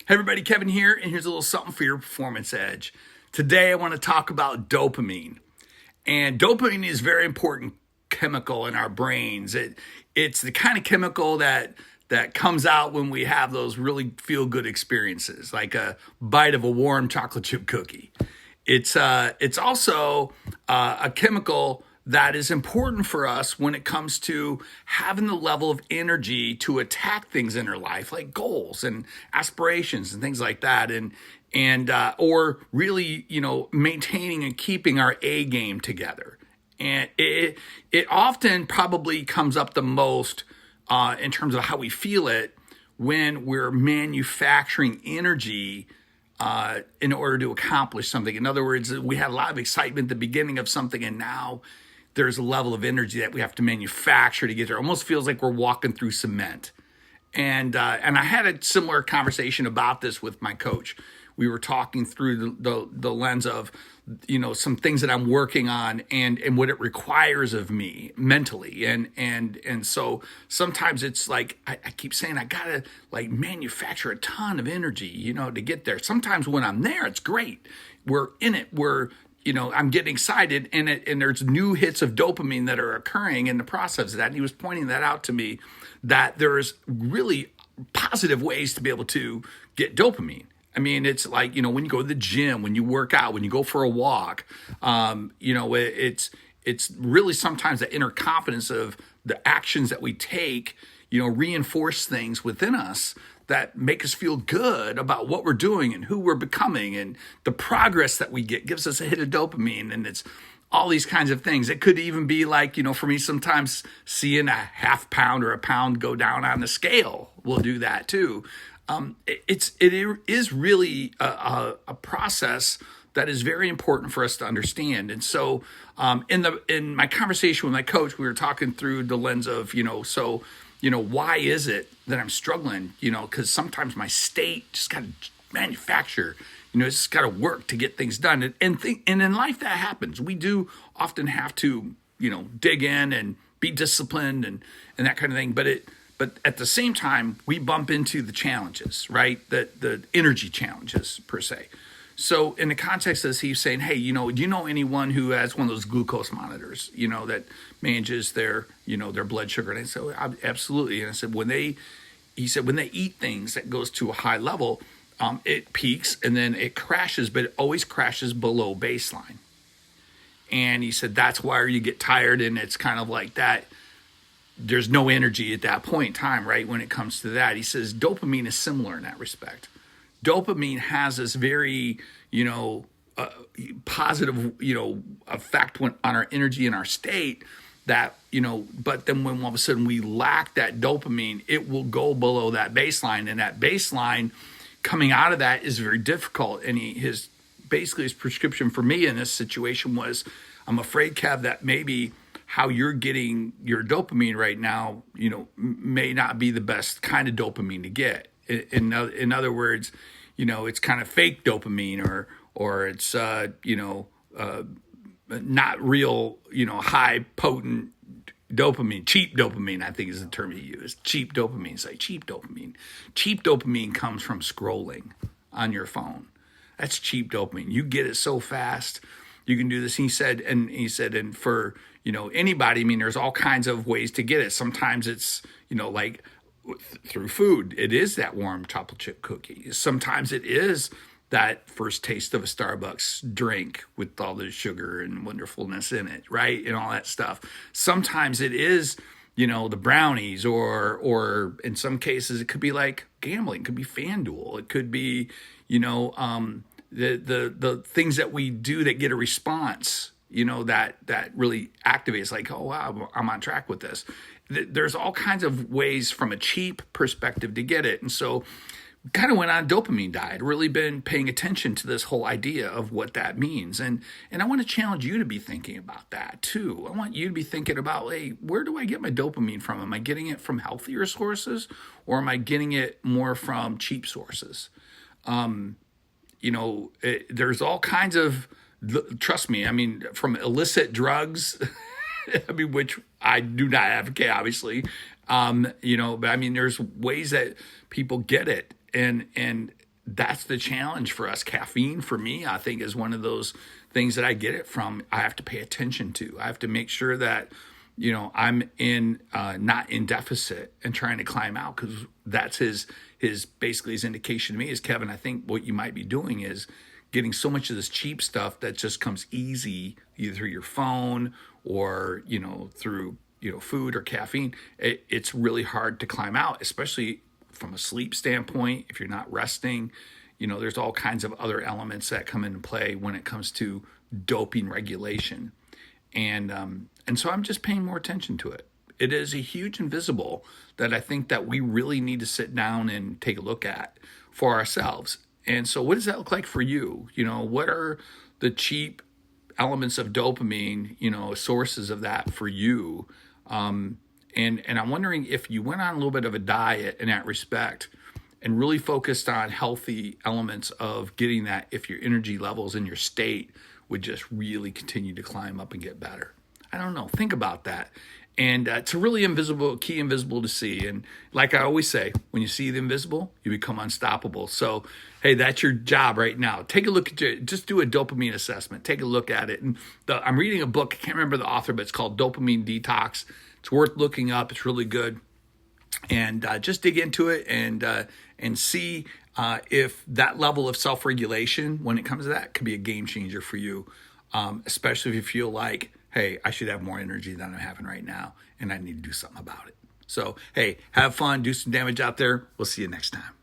Hey everybody, Kevin here, and here's a little something for your performance edge. Today I want to talk about dopamine. And dopamine is a very important chemical in our brains. It's the kind of chemical that comes out when we have those really feel good experiences, like a bite of a warm chocolate chip cookie. It's also a chemical that is important for us when it comes to having the level of energy to attack things in our life, like goals and aspirations and things like that, and or really, maintaining and keeping our A game together. And it often probably comes up the most in terms of how we feel it when we're manufacturing energy in order to accomplish something. In other words, we had a lot of excitement at the beginning of something, and now there's a level of energy that we have to manufacture to get there. It almost feels like we're walking through cement. And I had a similar conversation about this with my coach. We were talking through the lens of, some things that I'm working on and what it requires of me mentally. And so sometimes it's like, I keep saying, I gotta like manufacture a ton of energy, to get there. Sometimes when I'm there, it's great. We're in it. I'm getting excited, and there's new hits of dopamine that are occurring in the process of that. And he was pointing that out to me, that there's really positive ways to be able to get dopamine. I mean, it's like, when you go to the gym, when you work out, when you go for a walk, it's really sometimes the inner confidence of the actions that we take, reinforce things within us that make us feel good about what we're doing and who we're becoming, and the progress that we get gives us a hit of dopamine. And it's all these kinds of things. It could even be like, for me, sometimes seeing a half pound or a pound go down on the scale will do that too. It is really a process that is very important for us to understand. And so in my conversation with my coach, we were talking through the lens of, why is it that I'm struggling? Because sometimes my state just got to manufacture, it's just got to work to get things done. And in life that happens. We do often have to, dig in and be disciplined and that kind of thing. But at the same time, we bump into the challenges, right? The energy challenges per se. So in the context of this, he's saying, hey, do you know anyone who has one of those glucose monitors, that manages their blood sugar? And I said, absolutely. And I said, when they eat things that goes to a high level, it peaks and then it crashes, but it always crashes below baseline. And he said, that's why you get tired. And it's kind of like that. There's no energy at that point in time, right? When it comes to that, he says dopamine is similar in that respect. Dopamine has this very, positive, effect on our energy and our state that, but then when all of a sudden we lack that dopamine, it will go below that baseline. And that baseline coming out of that is very difficult. And his prescription for me in this situation was, I'm afraid, Kev, that maybe how you're getting your dopamine right now, may not be the best kind of dopamine to get. In other words, it's kind of fake dopamine, or it's not real, high potent dopamine. Cheap dopamine, I think, is the term he used. Cheap dopamine. It's like cheap dopamine. Cheap dopamine comes from scrolling on your phone. That's cheap dopamine. You get it so fast. You can do this. And he said, and for anybody, I mean, there's all kinds of ways to get it. Sometimes it's, like through food. It is that warm chocolate chip cookie. Sometimes it is that first taste of a Starbucks drink with all the sugar and wonderfulness in it, right? And all that stuff. Sometimes it is, the brownies, or in some cases it could be like gambling. It could be FanDuel. It could be, the things that we do that get a response, that really activates, like, oh, wow, I'm on track with this. There's all kinds of ways from a cheap perspective to get it. And so kind of went on a dopamine diet, really been paying attention to this whole idea of what that means. And I want to challenge you to be thinking about that too. I want you to be thinking about, hey, where do I get my dopamine from? Am I getting it from healthier sources, or am I getting it more from cheap sources? There's all kinds of, trust me, I mean, from illicit drugs, I mean, which I do not advocate, obviously, but I mean, there's ways that people get it. And that's the challenge for us. Caffeine, for me, I think is one of those things that I get it from. I have to pay attention to. I have to make sure that, I'm not in deficit and trying to climb out, because that's his basically his indication to me is, Kevin, I think what you might be doing is getting so much of this cheap stuff that just comes easy, either through your phone or, through, food or caffeine. It's really hard to climb out, especially from a sleep standpoint. If you're not resting, there's all kinds of other elements that come into play when it comes to doping regulation. And so I'm just paying more attention to it. It is a huge invisible that I think that we really need to sit down and take a look at for ourselves. And so what does that look like for you? What are the cheap elements of dopamine, sources of that for you? And I'm wondering if you went on a little bit of a diet in that respect and really focused on healthy elements of getting that, if your energy levels in your state would just really continue to climb up and get better. I don't know. Think about that. And it's a really invisible to see. And like I always say, when you see the invisible, you become unstoppable. So, hey, that's your job right now. Take a look at just do a dopamine assessment. Take a look at it. And I'm reading a book. I can't remember the author, but it's called Dopamine Detox. It's worth looking up. It's really good. And just dig into it and see if that level of self-regulation, when it comes to that, could be a game changer for you, especially if you feel like, hey, I should have more energy than I'm having right now, and I need to do something about it. So, hey, have fun, do some damage out there. We'll see you next time.